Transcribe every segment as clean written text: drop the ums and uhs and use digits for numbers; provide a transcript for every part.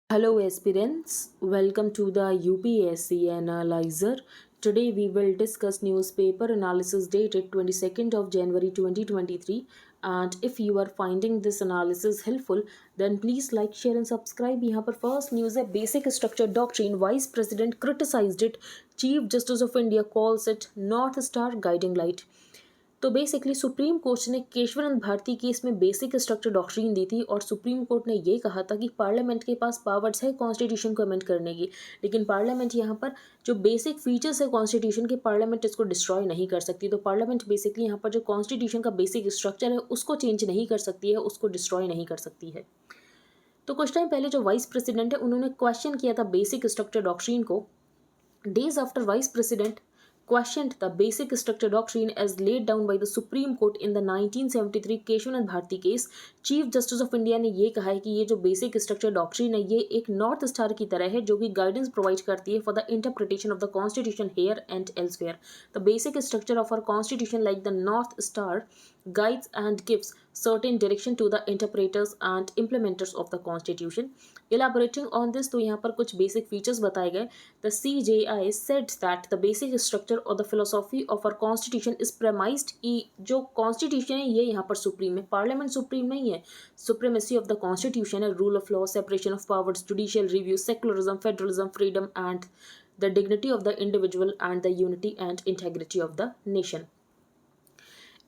Hello aspirants, welcome to the UPSC Analyzer. Today we will discuss newspaper analysis dated 22nd of January 2023, and if you are finding this analysis helpful then please like, share and subscribe. यहाँ पर first news है basic structure doctrine, Vice President criticized it, Chief Justice of India calls it North Star guiding light. तो basically supreme court ने Keshavananda Bharati case में basic structure doctrine दी थी और supreme court ने ये कहा था कि पार्लियामेंट के पास पावर्स है कॉन्स्टिट्यूशन को अमेंड करने की, लेकिन पार्लियामेंट यहाँ पर जो बेसिक फीचर्स है कॉन्स्टिट्यूशन के, पार्लियामेंट इसको डिस्ट्रॉय नहीं कर सकती। तो पार्लियामेंट बेसिकली यहाँ पर जो कॉन्स्टिट्यूशन का बेसिक स्ट्रक्चर है उसको चेंज नहीं कर सकती है, उसको डिस्ट्रॉय नहीं कर सकती है। तो कुछ टाइम पहले जो वाइस प्रेसिडेंट है उन्होंने क्वेश्चन किया था बेसिक स्ट्रक्चर डॉक्ट्रिन को। Days after Vice President questioned the basic structure doctrine as laid down by the Supreme Court in the 1973 Keshavananda Bharati case, chief justice of India ने ये कहा है कि ये जो बेसिक स्ट्रक्चर डॉक्ट्रिन है ये एक नॉर्थ स्टार की तरह है जो कि गाइडेंस प्रोवाइड करती है for the interpretation of the constitution here and elsewhere. The basic structure of our constitution like the north star guides and gives certain direction to the interpreters and implementers of the constitution. Elaborating on this, तो यहाँ पर कुछ basic features बताए गए। The CJI said that the basic structure or the philosophy of our constitution is premised कि जो constitution है ये यहाँ पर supreme है, parliament supreme नहीं है। Supremacy of the constitution है, rule of law, separation of powers, judicial review, secularism, federalism, freedom and the dignity of the individual and the unity and integrity of the nation.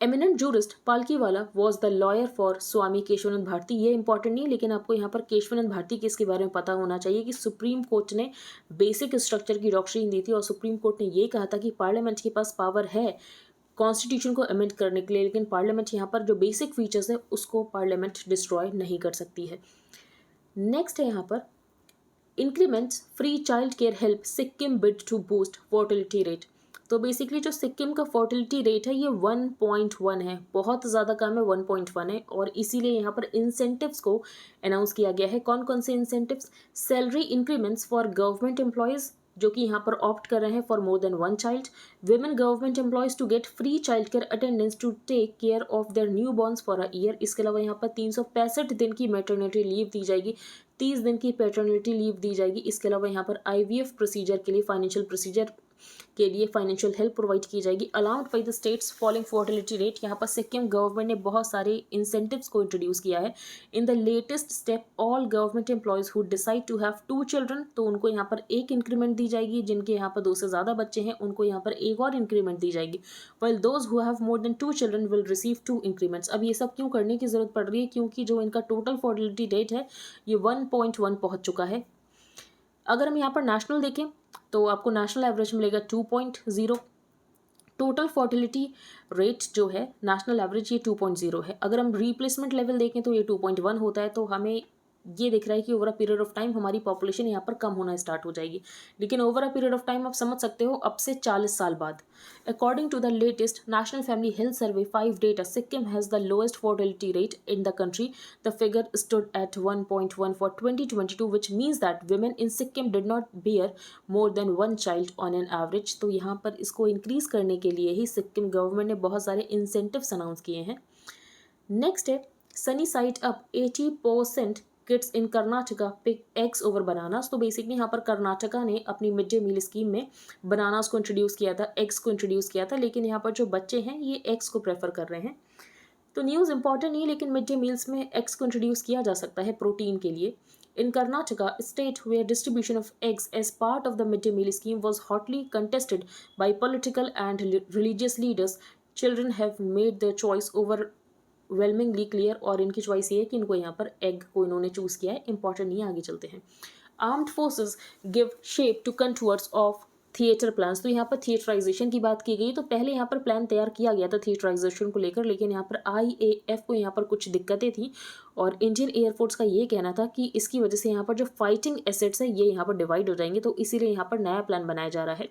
Eminent jurist Palkhivala was the lawyer for Swami Kesavananda Bharati. ये important नहीं, लेकिन आपको यहाँ पर Keshavananda Bharati case के बारे में पता होना चाहिए कि सुप्रीम कोर्ट ने बेसिक स्ट्रक्चर की डॉक्ट्रिन दी थी और सुप्रीम कोर्ट ने ये कहा था कि पार्लियामेंट के पास पावर है कॉन्स्टिट्यूशन को अमेंड करने के लिए, लेकिन पार्लियामेंट यहाँ पर जो बेसिक फीचर्स है उसको पार्लियामेंट डिस्ट्रॉय नहीं कर सकती है। नेक्स्ट है यहाँ पर increments free child care help Sikkim bid to boost fertility rate. तो बेसिकली जो सिक्किम का फर्टिलिटी रेट है ये 1.1 है, बहुत ज़्यादा कम है, 1.1 है और इसीलिए यहाँ पर इंसेंटिव्स को अनाउंस किया गया है। कौन कौन से incentives? Salary increments for government employees जो कि यहाँ पर ऑप्ट कर रहे हैं for more than one child, women government employees to get free child care attendance to take care of their newborns for a year. इसके अलावा यहाँ पर 365 दिन की मैटरनिटी लीव दी जाएगी, 30 दिन की पैटर्निटी लीव दी जाएगी। इसके अलावा यहाँ पर IVF प्रोसीजर के लिए फाइनेंशियल प्रोसीजर के लिए फाइनेंशियल हेल्प प्रोवाइड की जाएगी allowed by the states following fertility rate. यहाँ पर सिक्किम गवर्नमेंट ने बहुत सारे इंसेंटिव्स को इंट्रोड्यूस किया है। In the latest step all government employees who decide to have 2 children, तो उनको यहाँ पर एक इंक्रीमेंट दी जाएगी, जिनके यहाँ पर 2 से ज़्यादा बच्चे हैं उनको यहाँ पर एक और इंक्रीमेंट दी जाएगी। Well those who have more than 2 children will receive 2 increments. अब ये सब क्यों करने की ज़रूरत पड़ रही है? क्योंकि जो इनका टोटल फर्टिलिटी रेट है ये 1.1 पहुँच चुका है। अगर हम यहाँ पर नेशनल देखें तो आपको नेशनल एवरेज मिलेगा 2.0। टोटल फर्टिलिटी रेट जो है नेशनल एवरेज ये 2.0 है। अगर हम रिप्लेसमेंट लेवल देखें तो ये 2.1 होता है। तो हमें ये दिख रहा है कि over a period of time हमारी पॉपुलेशन यहाँ पर कम होना स्टार्ट हो जाएगी, लेकिन over a period of time आप समझ सकते हो अब से 40 साल बाद। According to the latest national family health survey 5 data, Sikkim has the lowest fertility rate in the country. The figure stood at 1.1 for 2022 which means that women in Sikkim did not bear more than 1 child on an average। तो यहाँ पर इसको increase करने के लिए ही Sikkim government ने बहुत सारे इंसेंटिव्स अनाउंस किए हैं। नेक्स्ट है sunny side up 80% kids in Karnataka pick eggs over bananas. तो बेसिकली यहाँ पर कर्नाटका ने अपनी मिड डे मील स्कीम में बनानास को इंट्रोड्यूस किया था, एग्स को इंट्रोड्यूस किया था, लेकिन यहाँ पर जो बच्चे हैं ये एग्स को प्रेफर कर रहे हैं। तो न्यूज़ इंपॉर्टेंट नहीं है, लेकिन मिड डे मील्स में एग्स को इंट्रोड्यूस किया जा सकता है प्रोटीन के लिए। In Karnataka, a state where distribution of eggs as part of the midday meal scheme was hotly contested by political and religious leaders, children have made their choice overwhelmingly clear। और इनकी choice ये है कि इनको यहाँ पर egg को इन्होंने चूज़ किया है। इंपॉर्टेंट नहीं है, आगे चलते हैं। Armed forces give shape to contours of theatre plans. तो यहाँ पर थिएटराइजेशन की बात की गई। तो पहले यहाँ पर प्लान तैयार किया गया था थिएटराइजेशन को लेकर, लेकिन यहाँ पर IAF को यहाँ पर कुछ दिक्कतें थी और इंडियन एयरफोर्स का ये कहना था कि इसकी वजह से यहाँ पर जो फाइटिंग एसेट्स है ये यहाँ पर डिवाइड हो जाएंगे, तो इसीलिए यहाँ पर नया प्लान बनाया जा रहा है।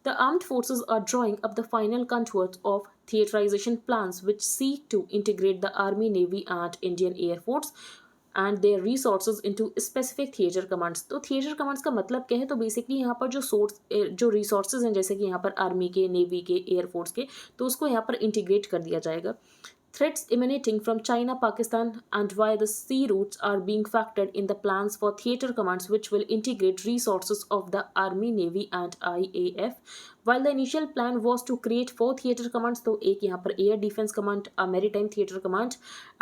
The armed forces are drawing up the final contours of theaterization plans which seek to integrate the Army, Navy and Indian Air Force and their resources into specific theater commands। तो theater commands का मतलब क्या है? तो basically यहाँ पर जो resources हैं जैसे कि यहाँ पर आर्मी के, नेवी के, एयरफोर्स के, तो उसको यहाँ पर इंटीग्रेट कर दिया जाएगा। threats emanating from China, Pakistan, and via the sea routes are being factored in the plans for theatre commands, which will integrate resources of the Army, Navy, and IAF. While the initial plan was to create 4 theatre commands, तो एक यहाँ पर air defence command, maritime theatre command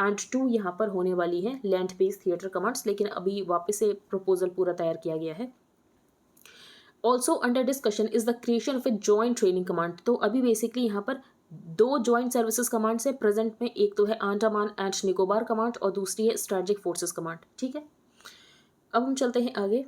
and 2 यहाँ पर होने वाली है land based theatre commands, लेकिन अभी वापस से प्रपोजल पूरा तैयार किया गया है. Also under discussion is the creation of a joint training command. तो अभी बेसिकली यहाँ पर 2 जॉइंट सर्विसेज कमांड्स है प्रेजेंट में. एक तो है अंडमान एंड निकोबार कमांड और दूसरी है स्ट्रेटेजिक फोर्सेस कमांड. ठीक है, अब हम चलते हैं आगे.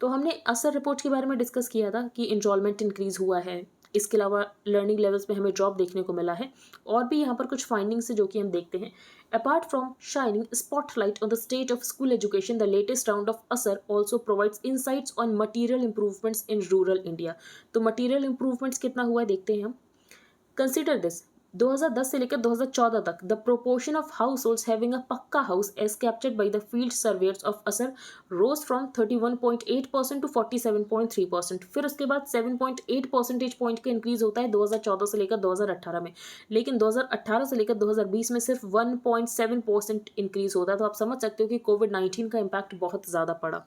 तो हमने असर रिपोर्ट के बारे में डिस्कस किया था कि इनरोलमेंट इंक्रीज हुआ है, इसके अलावा लर्निंग लेवल्स में हमें ड्रॉप देखने को मिला है, और भी यहाँ पर कुछ फाइंडिंग्स है जो कि हम देखते हैं. Apart from shining spotlight on the state of school education, the latest round of ASER also provides insights on material improvements in rural India. तो मटीरियल इंप्रूवमेंट्स कितना हुआ है देखते हैं हम. कंसिडर दिस, 2010 से लेकर 2014 तक the proportion of households having a pucca house as captured by the field surveyors of ASER rose from 31.8% to 47.3%. फिर उसके बाद 7.8 परसेंटेज पॉइंट का इंक्रीज होता है 2014 से लेकर 2018 में, लेकिन 2018 से लेकर 2020 में सिर्फ 1.7% इंक्रीज होता है. तो आप समझ सकते हो कि कोविड-19 का इम्पैक्ट बहुत ज़्यादा पड़ा.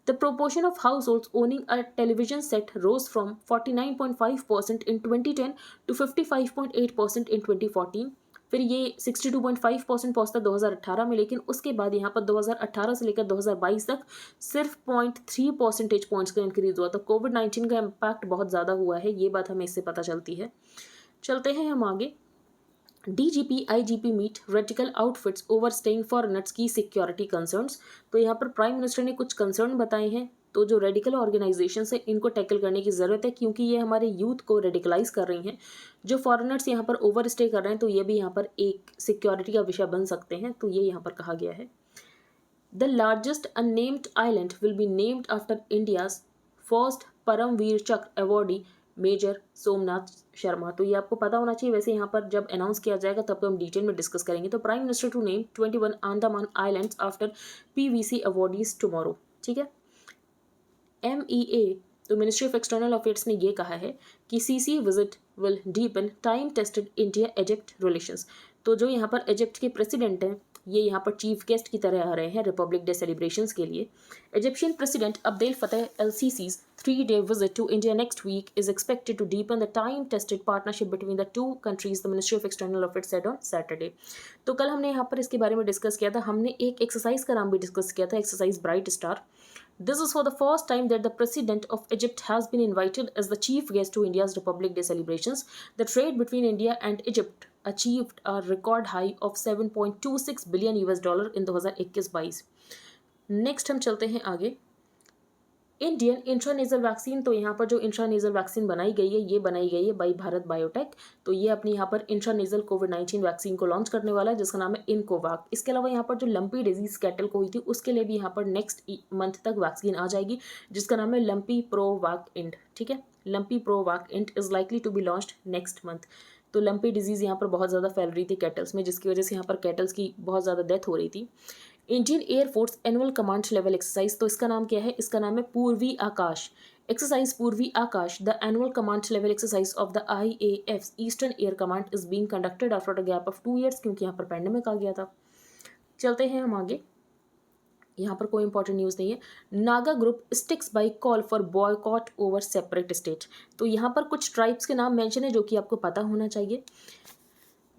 The proportion of households owning a television set rose from 49.5% in 2010 to 55.8% in 2014. फिर ये 62.5% पहुंचता 2018 में, लेकिन उसके बाद यहाँ पर 2018 से लेकर 2022 तक सिर्फ 0.3 परसेंटेज पॉइंट्स का इंक्रीज हुआ. तो कोविड-19 का इम्पैक्ट बहुत ज़्यादा हुआ है, ये बात हमें इससे पता चलती है. चलते हैं हम आगे. DGP IGP meet radical outfits over staying foreigners की सिक्योरिटी कंसर्न्स. तो यहाँ पर प्राइम मिनिस्टर ने कुछ कंसर्न बताए हैं. तो जो रेडिकल ऑर्गेनाइजेशंस है इनको टैकल करने की ज़रूरत है, क्योंकि ये हमारे यूथ को रेडिकलाइज कर रही हैं. जो फॉरेनर्स यहाँ पर ओवर स्टे कर रहे हैं, तो ये भी यहाँ पर एक सिक्योरिटी का विषय बन सकते हैं. तो ये यहाँ पर कहा गया है. The largest unnamed island will be named after India's first Paramvir Chakra awardee major Somnath Sharma. तो ये आपको पता होना चाहिए. वैसे यहाँ पर जब अनाउंस किया जाएगा तब तो हम डिटेल में डिस्कस करेंगे. तो prime minister to name 21 Andaman islands after PVC awardees tomorrow. ठीक है. MEA तो मिनिस्ट्री ऑफ एक्सटर्नल अफेयर्स ने ये कहा है कि CC visit will deepen time tested India Egypt relations. तो जो यहाँ पर इजिप्ट के प्रेसिडेंट हैं ये यहाँ पर चीफ गेस्ट की तरह आ रहे हैं रिपब्लिक डे सेलिब्रेशंस के लिए. Egyptian president Abdel Fattah LCC's 3-day visit to India next week is expected to deepen the time-tested partnership between the two countries, the Ministry of External Affairs said on Saturday. तो कल हमने यहाँ पर इसके बारे में डिस्कस किया था. हमने एक एक्सरसाइज का नाम भी डिस्कस किया था, exercise bright star. This is for the first time that the President of Egypt has been invited as the chief guest to India's Republic Day celebrations. The trade between India and Egypt achieved a record high of $7.26 billion in 2021-22. Next हम चलते हैं आगे. Indian intranasal vaccine. तो यहाँ पर जो intranasal vaccine बनाई गई है ये बनाई गई है बाई भारत बायोटेक. तो ये अपनी यहाँ पर इंट्रानेजल कोविड-19 वैक्सीन को लॉन्च करने वाला है जिसका नाम है इनकोवाक. इसके अलावा यहाँ पर जो लंपी डिजीज कैटल को हुई थी उसके लिए भी यहाँ पर नेक्स्ट मंथ तक वैक्सीन आ जाएगी जिसका नाम है लंपी प्रोवाक इंड. ठीक है, Lumpi ProVac Ind is likely to be launched next month. तो लंपी डिजीज़ यहाँ पर बहुत ज़्यादा फैल रही थी कैटल्स में, जिसकी वजह से यहाँ पर कैटल्स की बहुत ज़्यादा डेथ हो रही थी. Indian air force annual command level exercise. तो इसका नाम क्या है, इसका नाम है पूर्वी Akash exercise. Purvi Akash the annual command level exercise of the IAF's eastern air command is being conducted after a gap of 2 years, क्योंकि यहाँ पर पैंडेमिक आ गया था. चलते हैं हम आगे. यहाँ पर कोई इंपॉर्टेंट न्यूज़ नहीं है. Naga group sticks by call for boycott over separate state. तो यहाँ पर कुछ ट्राइब्स के नाम मेंशन है जो कि आपको पता होना चाहिए.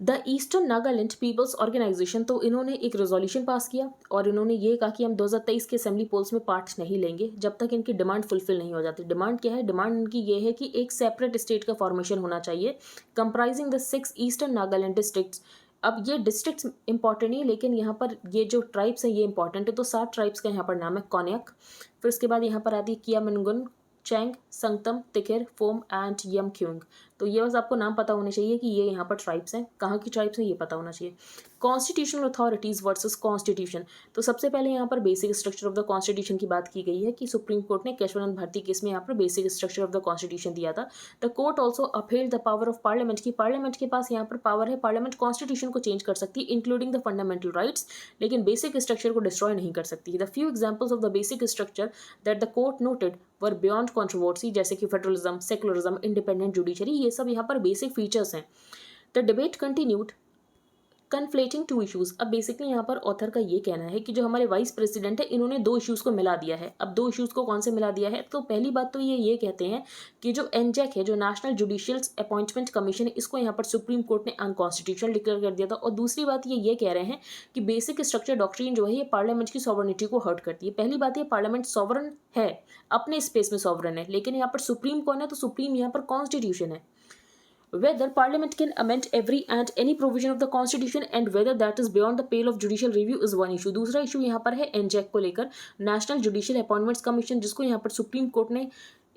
The eastern Nagaland people's organisation. तो इन्होंने एक रेजोल्यूशन पास किया और इन्होंने ये कहा कि हम 2023 के असेंबली पोल्स में पार्ट नहीं लेंगे जब तक इनकी डिमांड फुलफिल नहीं हो जाती. डिमांड क्या है, डिमांड इनकी ये है कि एक सेपरेट स्टेट का फॉर्मेशन होना चाहिए comprising the 6 eastern Nagaland districts. अब ये डिस्ट्रिक्ट्स इंपॉर्टेंट नहीं, लेकिन यहाँ पर ये जो ट्राइब्स हैं ये इंपॉर्टेंट है. तो 7 ट्राइब्स का यहाँ पर नाम है कोन्याक. फिर उसके बाद यहाँ पर आती है कियामनगुन, चैंग, संगतम, तिखेर, फोम एंड यमक्यूंग. तो ये बस आपको नाम पता होने चाहिए कि ये यहाँ पर ट्राइब्स हैं. कहाँ की ट्राइब्स हैं ये पता होना चाहिए. Constitutional authorities versus constitution. तो सबसे पहले यहाँ पर basic structure of the constitution की बात की गई है कि सुप्रीम कोर्ट ने केशवानंद भारती केस में यहाँ पर basic structure of the constitution दिया था. The court also upheld the power of parliament की पार्लियामेंट के पास यहाँ पर पावर है, पार्लियामेंट कॉन्स्टिट्यूशन को चेंज कर सकती है इंक्लूडिंग द फंडामेंटल राइट्स, लेकिन बेसिक स्ट्रक्चर को डिस्ट्रॉय नहीं कर सकती. The few examples of the basic structure that the court noted were beyond controversy, जैसे कि फेडरलिज्म, सेकुलरिज्म, इंडिपेंडेंट जुडिशरी, ये सब यहाँ पर बेसिक फीचर्स हैं. The debate continued conflating two issues. अब बेसिकली यहाँ पर ऑथर का ये कहना है कि जो हमारे वाइस प्रेसिडेंट है इन्होंने दो इशूज़ को मिला दिया है। अब दो इशूज़ को कौन से मिला दिया है, तो पहली बात तो ये कहते हैं कि जो एनजेक है, जो नेशनल जुडिशियल अपॉइंटमेंट कमीशन है, इसको यहाँ पर सुप्रीम कोर्ट ने अनकॉन्स्टिट्यूशनल डिक्लेयर कर दिया था। और दूसरी बात ये कह रहे हैं कि बेसिक स्ट्रक्चर डॉक्ट्रिन जो है ये पार्लियामेंट की सॉवरेनिटी को हर्ट करती है। पहली बात, ये पार्लियामेंट सॉवरन है, अपने स्पेस में सॉवरन है, लेकिन यहाँ पर सुप्रीम कौन है, तो सुप्रीम यहाँ पर कॉन्स्टिट्यूशन है। Whether Parliament can amend every and any provision of the Constitution and whether that is beyond the pale of judicial review is one issue। दूसरा इशू यहाँ पर है एनजेक को लेकर, नेशनल जुडिशियल अपॉइंटमेंट्स कमीशन, जिसको यहाँ पर सुप्रीम कोर्ट ने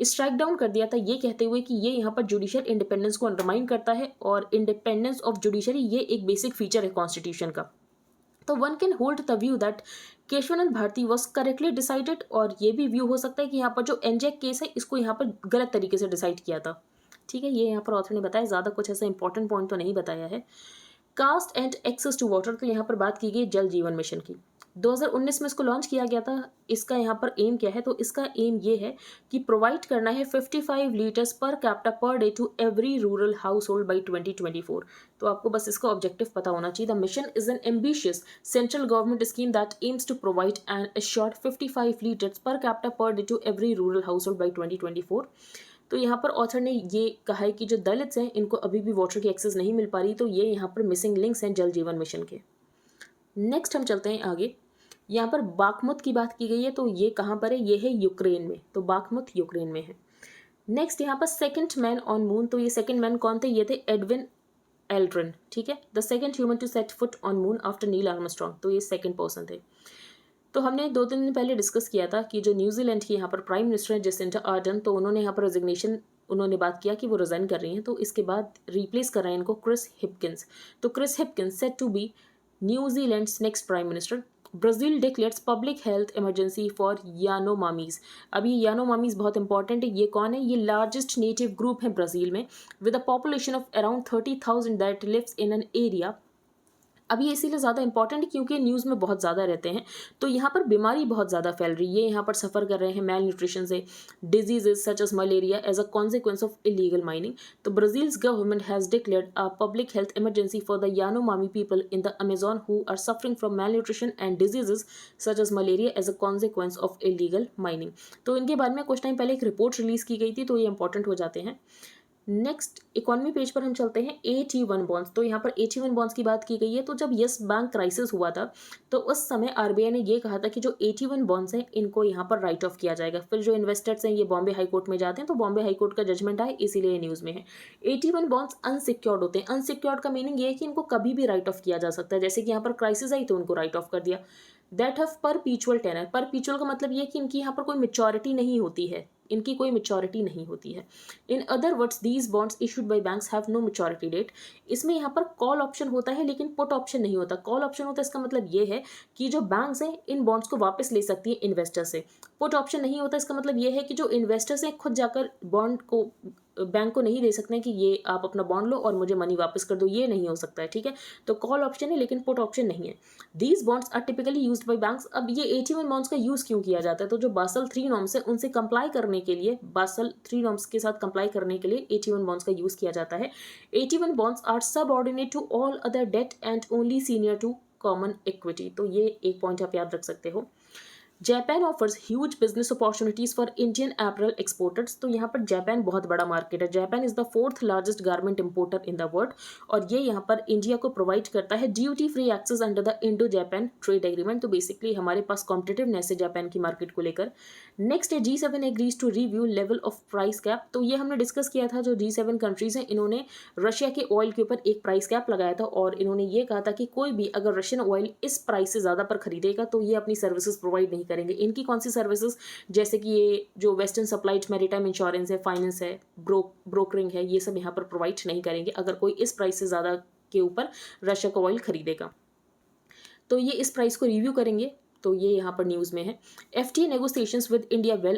स्ट्राइक डाउन कर दिया था, ये कहते हुए कि ये यहाँ पर जुडिशियल इंडिपेंडेंस को अंडरमाइन करता है और इंडिपेंडेंस ऑफ जुडिशरी ये एक बेसिक फीचर है कॉन्स्टिट्यूशन का। तो one can hold the view that Keshavananda Bharati was correctly decided, और ये भी व्यू हो सकता है कि यहाँ पर जो एनजेक केस है इसको यहाँ पर गलत तरीके से डिसाइड किया था। ठीक है, ये यहाँ पर ऑथर ने बताया, ज़्यादा कुछ ऐसा इंपॉर्टेंट पॉइंट तो नहीं बताया है। Caste and access to water, तो यहाँ पर बात की गई जल जीवन मिशन की। 2019 में इसको लॉन्च किया गया था। इसका यहाँ पर एम क्या है, तो इसका एम ये है कि प्रोवाइड करना है 55 litres per capita per day to every rural household by 2024। तो आपको बस इसका ऑब्जेक्टिव पता होना चाहिए। The mission is an ambitious central government scheme that aims to provide an assured 55 litres per capita per day to every rural household by 2024। तो यहाँ पर ऑथर ने ये कहा है कि जो दलित्स हैं इनको अभी भी वाटर की एक्सेस नहीं मिल पा रही, तो ये यहाँ पर मिसिंग लिंक्स हैं जल जीवन मिशन के। नेक्स्ट हम चलते हैं आगे। यहाँ पर बाखमुत की बात की गई है, तो ये कहाँ पर है, ये है यूक्रेन में, तो बाखमुत यूक्रेन में है। नेक्स्ट यहाँ पर सेकंड मैन ऑन मून, तो ये सेकंड मैन कौन थे, ये थे एडविन एल्ड्रिन। ठीक है, the second human to set foot on moon after Neil Armstrong, तो ये सेकंड पर्सन थे। तो हमने 2-3 दिन पहले डिस्कस किया था कि जो न्यूजीलैंड की यहाँ पर प्राइम मिनिस्टर है जेसिंडा आर्डर्न, तो उन्होंने यहाँ पर रेजिग्नेशन, उन्होंने बात किया कि वो रिजाइन कर रही हैं, तो इसके बाद रिप्लेस कर रहे हैं इनको क्रिस हिपकिंस। तो Chris Hipkins set to be New Zealand's next prime minister. Brazil declares public health emergency for Yanomamis. अब ये यानोमामीज बहुत इंपॉर्टेंट है। ये कौन है, ये लार्जेस्ट नेटिव ग्रुप है ब्राज़ील में with a population of around 30,000 that lives in an area. अब ये इसीलिए ज़्यादा इंपॉर्टेंट है क्योंकि न्यूज़ में बहुत ज़्यादा रहते हैं, तो यहाँ पर बीमारी बहुत ज़्यादा फैल रही है। यहाँ पर सफ़र कर रहे हैं मेल न्यूट्रिशन से, diseases such as malaria as a consequence of illegal mining. तो Brazil's government has declared a public health emergency for the Yanomami people in the Amazon who are suffering from malnutrition and diseases such as malaria as a consequence of illegal mining. तो इनके बारे में कुछ time पहले एक report release की गई थी, तो ये इंपॉर्टेंट हो जाते हैं। नेक्स्ट इकोनॉमी पेज पर हम चलते हैं। AT1 बॉन्ड्स, तो यहाँ पर AT1 बॉन्ड्स की बात की गई है। तो जब यस बैंक क्राइसिस हुआ था तो उस समय RBI ने ये कहा था कि जो AT1 बॉन्ड्स हैं इनको यहाँ पर राइट ऑफ किया जाएगा। फिर जो इन्वेस्टर्स हैं ये बॉम्बे हाई कोर्ट में जाते हैं, तो बॉम्बे हाई कोर्ट का जजमेंट आए, इसीलिए ये न्यूज़ में है। AT1 बॉन्ड्स अनसिक्योर्ड होते हैं। अनसिक्योर्ड का मीनिंग ये है कि इनको कभी भी राइट ऑफ किया जा सकता है। जैसे कि यहाँ पर क्राइसिस आई तो उनको राइट ऑफ कर दिया। That have perpetual tenor. Perpetual का मतलब ये है कि इनकी यहाँ पर कोई मेच्योरिटी नहीं होती है, इनकी कोई मेच्योरिटी नहीं होती है। In other words these bonds issued by banks have no maturity date. इसमें यहाँ पर कॉल ऑप्शन होता है लेकिन पुट ऑप्शन नहीं होता। कॉल ऑप्शन होता है, इसका मतलब ये है कि जो बैंक्स हैं इन बॉन्ड्स को वापस ले सकती है इन्वेस्टर से। पुट ऑप्शन नहीं होता, इसका मतलब ये है कि जो इन्वेस्टर्स हैं खुद जाकर बॉन्ड को बैंक को नहीं दे सकते हैं कि ये आप अपना बॉन्ड लो और मुझे मनी वापस कर दो, ये नहीं हो सकता है। ठीक है, तो कॉल ऑप्शन है लेकिन पुट ऑप्शन नहीं है। These bonds are typically used by banks. अब ये AT1 बॉन्ड्स का यूज़ क्यों किया जाता है, तो जो बासल 3 नॉर्म्स है उनसे कंप्लाई करने के लिए, बासल 3 नॉर्म्स के साथ कंप्लाई करने के लिए AT1 बॉन्ड्स का यूज़ किया जाता है। AT1 bonds are subordinate to all other debt and only senior to common equity. तो ये एक पॉइंट आप याद रख सकते हो। Japan offers huge business opportunities for Indian apparel exporters. तो यहाँ पर जापान बहुत बड़ा मार्केट है। Japan is the 4th largest garment importer in the world, और ये यहाँ पर इंडिया को प्रोवाइड करता है duty free access under the Indo Japan trade agreement. तो बेसिकली हमारे पास कॉम्पिटिटिवनेस है जापान की मार्केट को लेकर। नेक्स्ट है G7 agrees to review level of price cap. तो ये हमने डिस्कस किया था, जो G7 कंट्रीज हैं इन्होंने रशिया के ऑयल के ऊपर एक प्राइस कैप लगाया था, और इन्होंने ये कहा था कि कोई भी अगर रशियन ऑयल इस प्राइस से ज़्यादा पर खरीदेगा तो ये अपनी सर्विसेज प्रोवाइड नहीं करेंगे। इनकी कौन सी सर्विसेज, जैसे कि ये जो वेस्टर्न सप्लाइड मैरीटाइम इंश्योरेंस है, फाइनेंस है, ब्रोकरिंग है, ये सब यहाँ पर प्रोवाइड नहीं करेंगे अगर कोई इस प्राइस से ज़्यादा के ऊपर रशिया का ऑयल खरीदेगा। तो ये इस प्राइस को रिव्यू करेंगे, तो ये यहाँ पर न्यूज़ में है। FTA negotiations with India well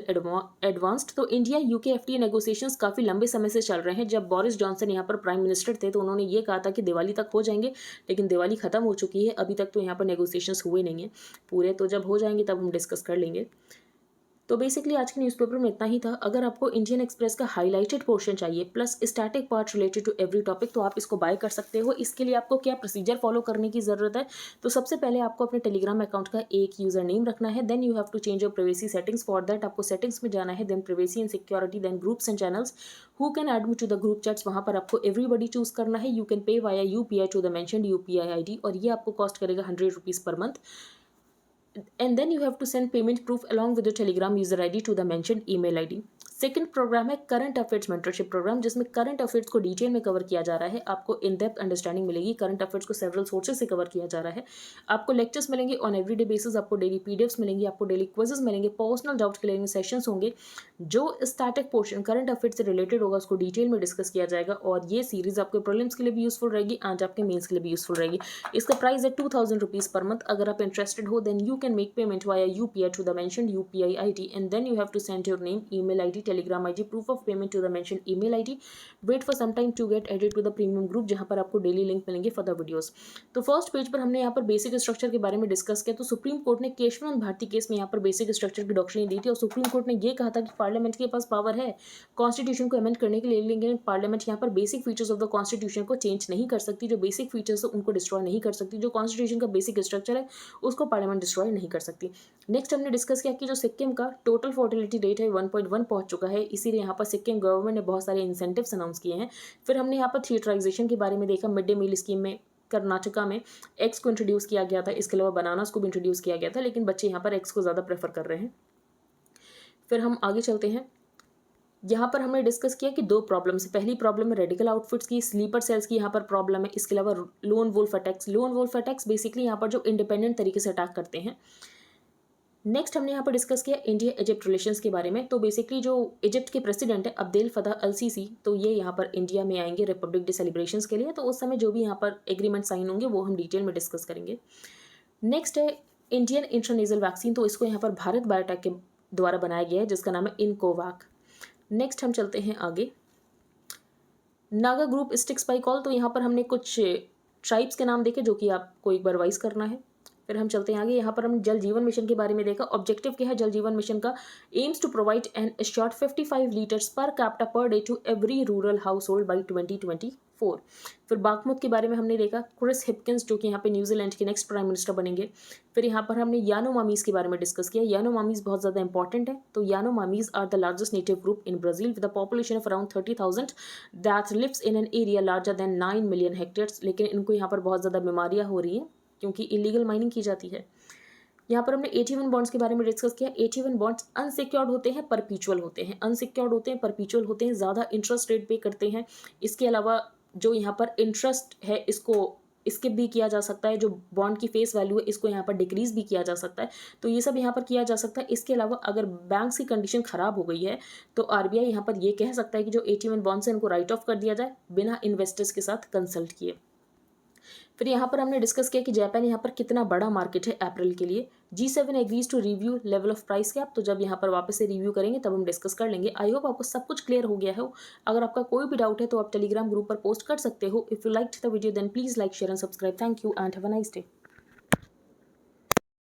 advanced. तो इंडिया UK FTA नेगोशिएशंस काफ़ी लंबे समय से चल रहे हैं। जब बोरिस जॉनसन यहाँ पर प्राइम मिनिस्टर थे तो उन्होंने ये कहा था कि दिवाली तक हो जाएंगे, लेकिन दिवाली ख़त्म हो चुकी है, अभी तक तो यहाँ पर नेगोशिएशंस हुए नहीं हैं पूरे। तो जब हो जाएंगे तब हम डिस्कस कर लेंगे। तो बेसिकली आज के न्यूज़पेपर में इतना ही था। अगर आपको इंडियन एक्सप्रेस का हाईलाइटेड पोर्शन चाहिए plus static part related to every topic, तो आप इसको बाय कर सकते हो। इसके लिए आपको क्या प्रोसीजर फॉलो करने की ज़रूरत है, तो सबसे पहले आपको अपने टेलीग्राम अकाउंट का एक यूज़र नेम रखना है। Then you have to change your privacy settings. For that आपको सेटिंग्स में जाना है, then privacy and security, then groups and channels, who can add me to the group chats, वहाँ पर आपको एवरीबडी चूज करना है। You can pay via UPI to the mentioned UPI ID, और ये आपको कॉस्ट करेगा 100 rupees per month. And then you have to send payment proof along with your Telegram user ID to the mentioned email ID. Second program है current affairs mentorship program, जिसमें current affairs को detail में cover किया जा रहा है। आपको in depth understanding मिलेगी। करंट अफेयर्स को सेवरल सोर्सेज से कवर किया जा रहा है। आपको लेक्चर्स मिलेंगे ऑन एवरीडे बेसिस, आपको डेली PDFs मिलेंगी, आपको डेली क्विजेस मिलेंगे, पर्सनल डाउट क्लियरिंग सेशंस होंगे। जो स्टैटिक पोर्शन करंट अफेयर्स से रिलेटेड होगा उसको डिटेल में डिस्कस किया जाएगा, और ये सीरीज आपके प्रीलिम्स के लिए भी यूजफुल रहेगी एंड आपके मेंस के लिए भी यूजफुल रहेगी। इसका प्राइस है 2000 रुपीज़ पर मंथ। अगर आप इंटरेस्टेड हो then you can make payment via UPI to the mentioned UPI ID, and then you have to send your name, email ID, Telegram ID, proof of payment to the mentioned email ID. Wait for some time to get added to the premium group, जहाँ पर आपको daily link मिलेंगे for the videos. तो first page पर हमने यहाँ पर basic structure के बारे में डिस्कस किया। तो सुप्रीम कोर्ट ने केशवनंद भारती केस में यहाँ पर बेसिक स्ट्रक्चर की डॉक्ट्रिन दी थी, और सुप्रीम कोर्ट ने ये कहा था कि पार्लियामेंट के पास पावर है कॉन्स्टिट्यूशन को अमेंड करने के लिए, लेकिन पार्लियामेंट यहाँ पर basic features of the constitution को चेंज नहीं कर सकती। जो बेसिक फीचर्स है उनको डिस्ट्रॉय नहीं कर सकती। जो कॉन्स्टिट्यूशन का बेसिक स्ट्रक्चर है उसको पार्लियामेंट डिस्ट्रॉय नहीं कर सकती। नेक्स्ट हमने डिस्कस किया कि जो सिक्किम का टोटल फर्टिलिटी रेट है 1.1 पहुंच चुका है, इसीलिए यहाँ पर सिक्किम गवर्नमेंट ने बहुत सारे इंसेंटिव्स अनाउंस किए हैं। फिर हमने यहाँ पर थिएटराइजेशन के बारे में देखा। मिड डे मील स्कीम में कर्नाटका में एग्स को इंट्रोड्यूस किया गया था, इसके अलावा बनानास को भी इंट्रोड्यूस किया गया था, लेकिन बच्चे यहाँ पर एग्स को ज़्यादा प्रेफर कर रहे हैं। फिर हम आगे चलते हैं। यहाँ पर हमने डिस्कस किया कि दो प्रॉब्लम्स। पहली प्रॉब्लम है रेडिकल आउटफिट्स की, स्लीपर सेल्स की यहाँ पर प्रॉब्लम है। इसके अलावा lone wolf attacks. Lone wolf attacks basically यहाँ पर जो इंडिपेंडेंट तरीके से अटैक करते हैं। नेक्स्ट हमने यहाँ पर डिस्कस किया इंडिया इजिप्ट रिलेशंस के बारे में। तो बेसिकली जो इजिप्ट के प्रेसिडेंट है अब्देल फतह अल सीसी, तो ये यहाँ पर इंडिया में आएंगे रिपब्लिक डे सेलिब्रेशंस के लिए। तो उस समय जो भी यहाँ पर एग्रीमेंट साइन होंगे वो हम डिटेल में डिस्कस करेंगे। नेक्स्ट है इंडियन इंट्रानेजल वैक्सीन। तो इसको यहाँ पर भारत बायोटेक के द्वारा बनाया गया है, जिसका नाम है इनकोवैक। नेक्स्ट हम चलते हैं आगे। Naga group sticks by call. तो यहाँ पर हमने कुछ ट्राइब्स के नाम देखे जो कि आपको एक बार रिवाइज करना है। फिर हम चलते हैं आगे। यहाँ पर हम जल जीवन मिशन के बारे में देखा। ऑब्जेक्टिव क्या है जल जीवन मिशन का? Aims to provide an assured 55 litres per capita per day to every rural household by 2024। फिर बागमुत के बारे में हमने देखा। क्रिस हिपकिंस जो कि यहाँ पे न्यूजीलैंड के नेक्स्ट प्राइम मिनिस्टर बनेंगे। फिर यहाँ पर हमने यानोमामीज के बारे में डिस्कस किया। यानोमामीज बहुत ज़्यादा इंपॉर्टेंट है। तो Yanomamis are the largest native group in Brazil with a population of around 30,000 that lives in an area larger than 9 million hectares. लेकिन इनको यहाँ पर बहुत ज़्यादा बीमारियाँ हो रही हैं क्योंकि इलीगल माइनिंग की जाती है। यहाँ पर हमने 81 बॉन्ड्स के बारे में डिस्कस किया। 81 बॉन्ड्स अनसिक्योर्ड होते हैं, परपीचुअल होते हैं। अनसिक्योर्ड होते हैं, परपीचुअल होते हैं, ज़्यादा इंटरेस्ट रेट पे करते हैं। इसके अलावा जो यहाँ पर इंटरेस्ट है इसको स्किप भी किया जा सकता है। जो बॉन्ड की फेस वैल्यू है इसको यहाँ पर डिक्रीज भी किया जा सकता है। तो ये सब यहाँ पर किया जा सकता है। इसके अलावा अगर बैंक्स की कंडीशन खराब हो गई है तो RBI यहाँ पर ये कह सकता है कि जो 81 बॉन्ड्स हैं इनको राइट ऑफ कर दिया जाए बिना इन्वेस्टर्स के साथ कंसल्ट किए। फिर यहाँ पर हमने डिस्कस किया कि जापान यहाँ पर कितना बड़ा मार्केट है अप्रैल के लिए। G7 agrees to review level of price cap. तो जब यहाँ पर वापस से रिव्यू करेंगे तब हम डिस्कस कर लेंगे। आई होप आपको सब कुछ क्लियर हो गया है। अगर आपका कोई भी डाउट है तो आप टेलीग्राम ग्रुप पर पोस्ट कर सकते हो। If you liked the video then please like share and subscribe. Thank you and have a nice day.